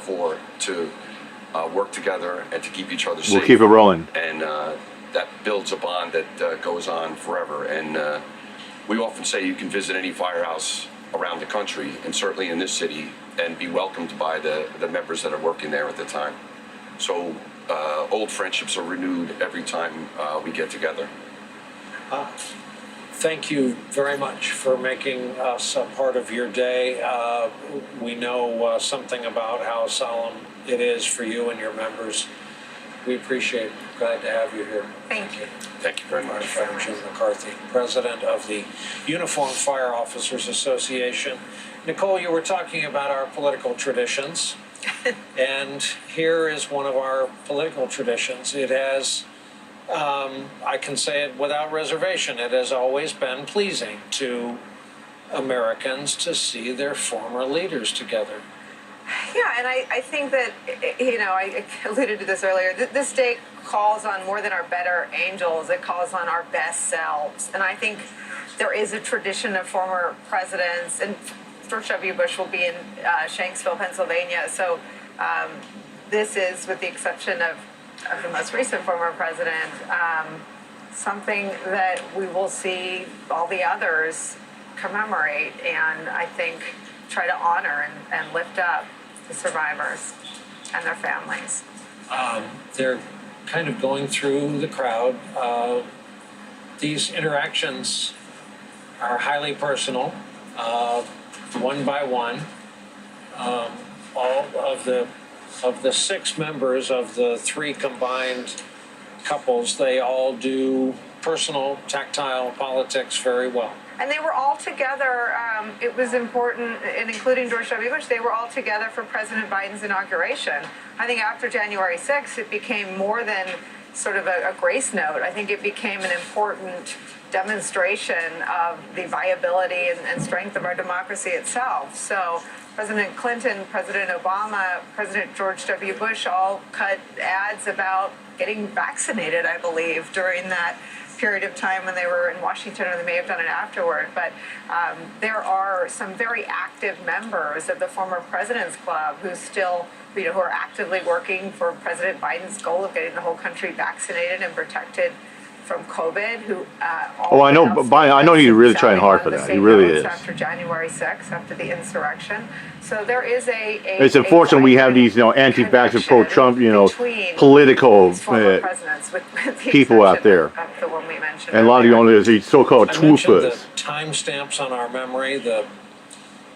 therefore to work together and to keep each other safe. We'll keep it rolling. And that builds a bond that goes on forever. And we often say you can visit any firehouse around the country, and certainly in this city, and be welcomed by the members that are working there at the time. So old friendships are renewed every time we get together. Thank you very much for making us a part of your day. We know something about how solemn it is for you and your members. We appreciate it. Glad to have you here. Thank you. Thank you very My much. friend Jim McCarthy, president of the Uniformed Fire Officers Association. Nicole, you were talking about our political traditions, and here is one of our political traditions. It has, I can say it without reservation, it has always been pleasing to Americans to see their former leaders together. Yeah, and I think that, I alluded to this earlier, this day calls on more than our better angels, it calls on our best selves. And I think there is a tradition of former presidents, and George W. Bush will be in Shanksville, Pennsylvania. So this is, with the exception of the most recent former president, something that we will see all the others commemorate and I think try to honor and lift up the survivors and their families. They're kind of going through the crowd. These interactions are highly personal, one by one. All of the 6 members of the 3 combined couples, they all do personal, tactile politics very well. And they were all together, it was important, and including George W. Bush, they were all together for President Biden's inauguration. I think after January 6th, it became more than sort of a grace note. I think it became an important demonstration of the viability and strength of our democracy itself. So President Clinton, President Obama, President George W. Bush all cut ads about getting vaccinated, I believe, during that period of time when they were in Washington, or they may have done it afterward. But there are some very active members of the former President's Club who still, who are actively working for President Biden's goal of getting the whole country vaccinated and protected from COVID. Who I know Biden. I know he's really trying hard for that. He really is. After January 6th, after the insurrection, so there is it's unfortunate we have these, anti-vaxxer, pro-Trump, political people out there, the one we mentioned and a lot of these so-called The truthers. timestamps on our memory, the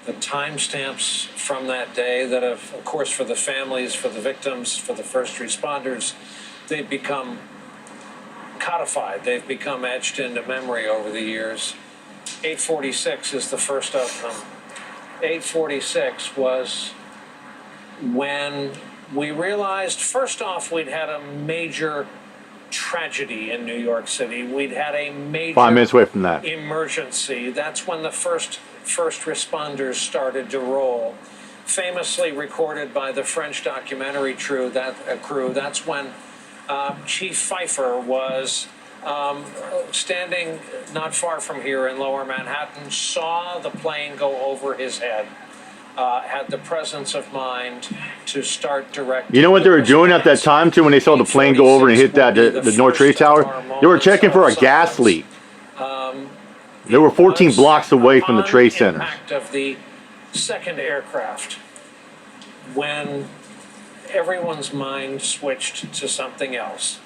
timestamps from that day that have, of course, for the families, for the victims, for the first responders, they've become codified. They've become etched into memory over the years. 846 is the first of them. 846 was when we realized, first off, we'd had a major tragedy in New York City. We'd had a major 5 minutes away from that emergency. That's when the first responders started to roll. Famously recorded by the French documentary crew. That's when Chief Pfeiffer was standing not far from here in Lower Manhattan, saw the plane go over his head, had the presence of mind to start directing. You know what they were doing at that time too, when they saw the plane go over and hit the North Trade Tower? They were checking for a gas leak. They were 14 blocks away from the Trade Center. Impact of the second aircraft, when everyone's mind switched to something else.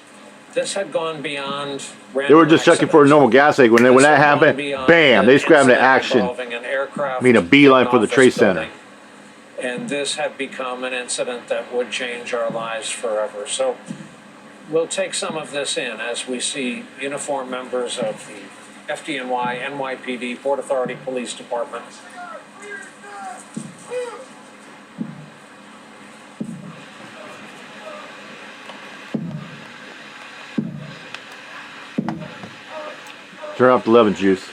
This had gone beyond. They were just checking for a normal gas leak. When that happened, bam! They just grabbed the action. A beeline for the Trade Center. And this had become an incident that would change our lives forever. So we'll take some of this in as we see uniformed members of the FDNY, NYPD, Port Authority Police Department. Turn off the lemon juice.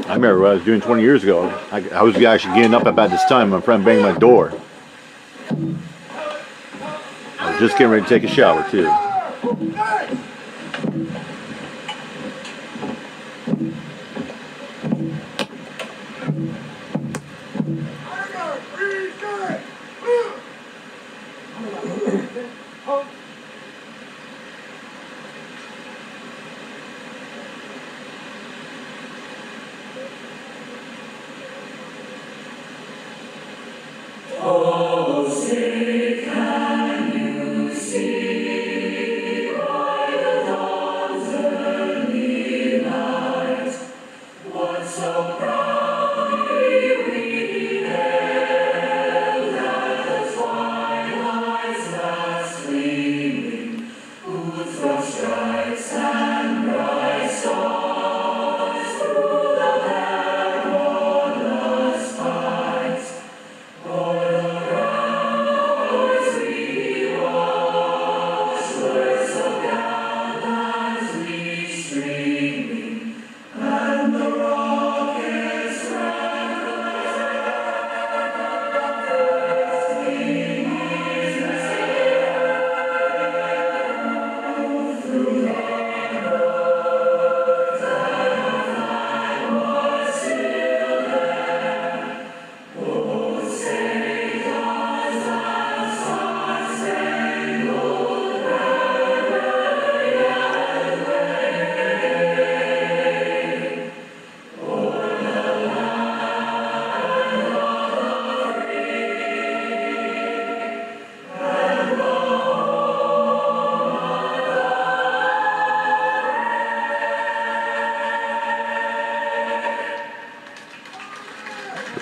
I remember what I was doing 20 years ago. I was actually getting up about this time. My friend banged my door. I was just getting ready to take a shower too.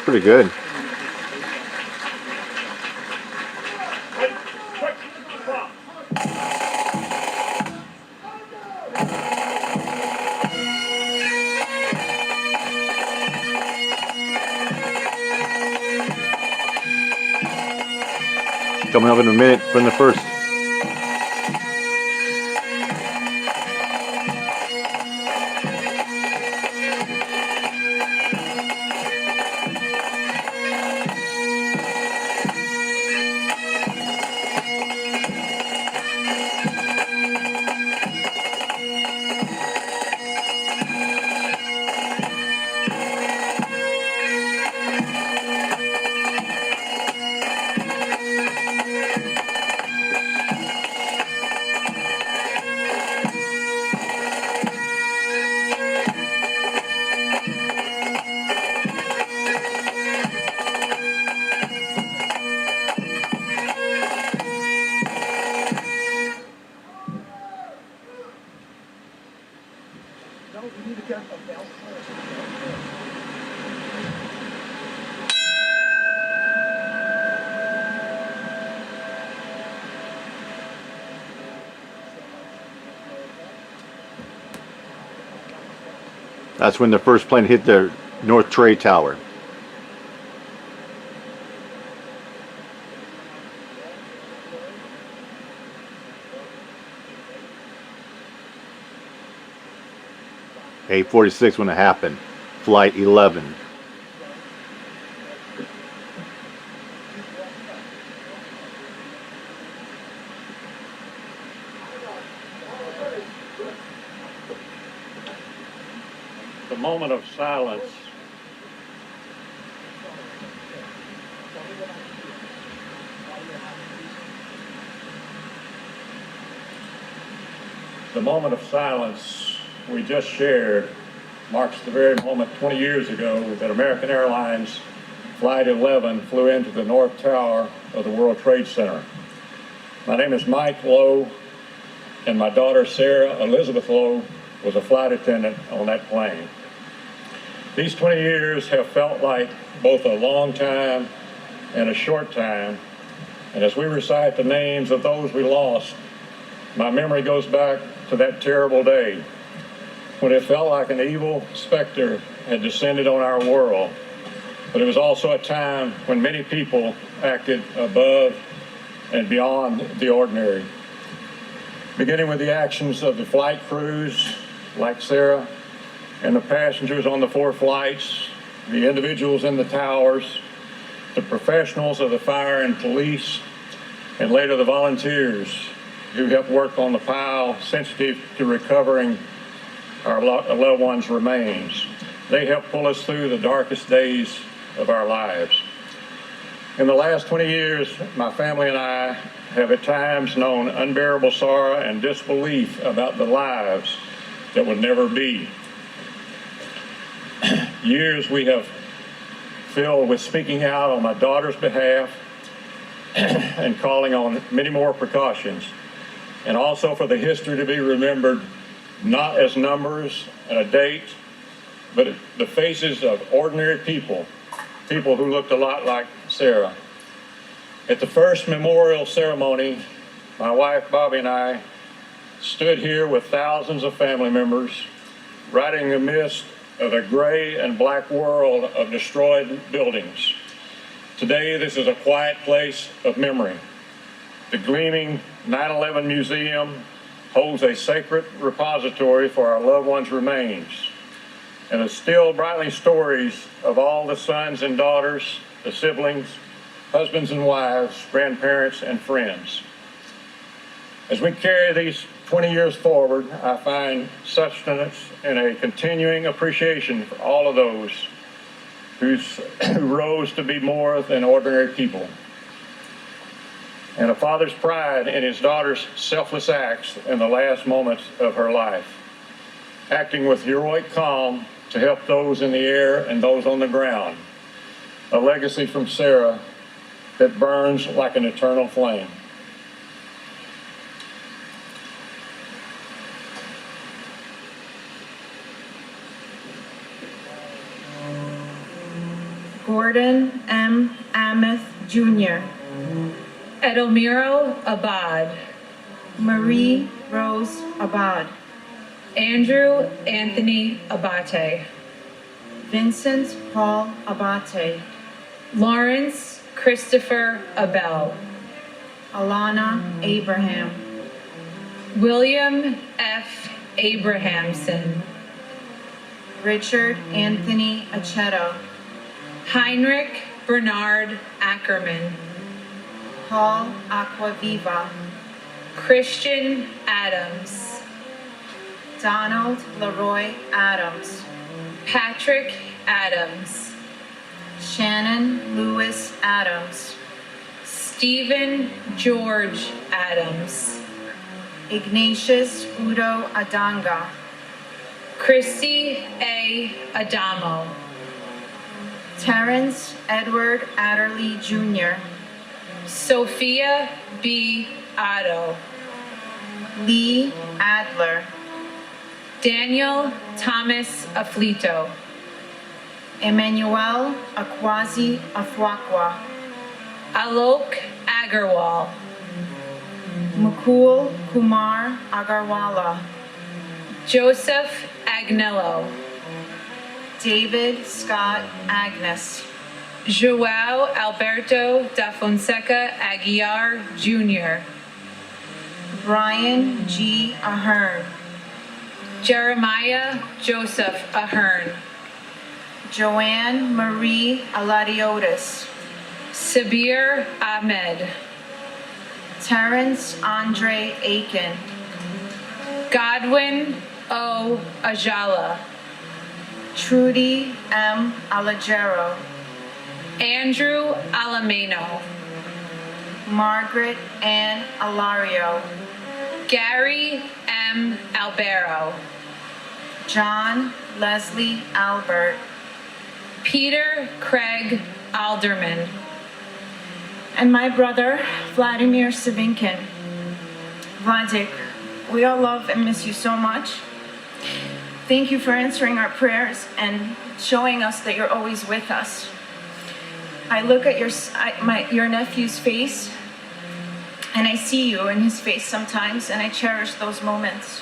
Pretty good. Coming up in a minute from the first. That's when the first plane hit the North Trade Tower. (8:46) when it happened. Flight 11. The moment of silence we just shared marks the very moment 20 years ago that American Airlines Flight 11 flew into the North Tower of the World Trade Center. My name is Mike Lowe, and my daughter Sarah Elizabeth Lowe was a flight attendant on that plane. These 20 years have felt like both a long time and a short time, and as we recite the names of those we lost, my memory goes back to that terrible day when it felt like an evil specter had descended on our world. But it was also a time when many people acted above and beyond the ordinary. Beginning with the actions of the flight crews like Sarah, and the passengers on the 4 flights, the individuals in the towers, the professionals of the fire and police, and later the volunteers who helped work on the pile sensitive to recovering our loved ones' remains. They helped pull us through the darkest days of our lives. In the last 20 years, my family and I have at times known unbearable sorrow and disbelief about the lives that would never be. Years we have filled with speaking out on my daughter's behalf and calling on many more precautions, and also for the history to be remembered not as numbers and a date, but the faces of ordinary people, people who looked a lot like Sarah. At the first memorial ceremony, my wife Bobby and I stood here with thousands of family members, right in the midst of a gray and black world of destroyed buildings. Today, this is a quiet place of memory. The gleaming 9/11 Museum holds a sacred repository for our loved ones' remains, and the still brightly stories of all the sons and daughters, the siblings, husbands and wives, grandparents, and friends. As we carry these 20 years forward, I find sustenance in a continuing appreciation for all of those who rose to be more than ordinary people, and a father's pride in his daughter's selfless acts in the last moments of her life, acting with heroic calm to help those in the air and those on the ground, a legacy from Sarah that burns like an eternal flame. Gordon M. Amos Jr., Edelmiro Abad, Marie Rose Abad, Andrew Anthony Abate, Vincent Paul Abate, Lawrence Christopher Abel, Alana Abraham, William F. Abrahamson, Richard Anthony Achetto, Heinrich Bernard Ackerman, Paul Aquaviva, Christian Adams, Donald Leroy Adams, Patrick Adams, Shannon Lewis Adams, Stephen George Adams, Ignatius Udo Adanga, Christy A. Adamo, Terrence Edward Adderley Jr., Sophia B. Otto, Lee Adler, Daniel Thomas Aflito, Emmanuel Akwazi Afwakwa, Alok Agarwal, Mukul Kumar Agarwala, Joseph Agnello, David Scott Agnes, Joao Alberto da Fonseca Aguiar Jr., Brian G. Ahern, Jeremiah Joseph Ahern, Joanne Marie Aladiotis, Sabir Ahmed, Terrence Andre Aiken, Godwin O. Ajala, Trudy M. Alagero, Andrew Alameno, Margaret Ann Alario, Gary M. Albero, John Leslie Albert, Peter Craig Alderman, and my brother, Vladimir Savinkin. Vladik, we all love and miss you so much. Thank you for answering our prayers and showing us that you're always with us. I look at your nephew's face, and I see you in his face sometimes, and I cherish those moments.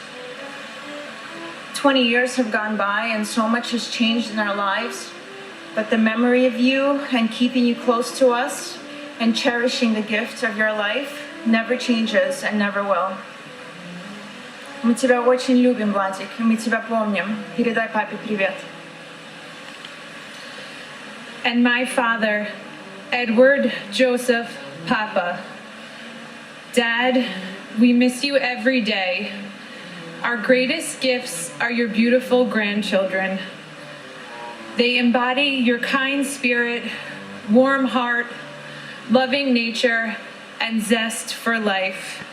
20 years have gone by, and so much has changed in our lives, but the memory of you and keeping you close to us and cherishing the gift of your life never changes and never will. Мы тебя очень любим, Владик, и мы тебя помним. Передай папе привет. And my father, Edward Joseph Papa. Dad, we miss you every day. Our greatest gifts are your beautiful grandchildren. They embody your kind spirit, warm heart, loving nature, and zest for life.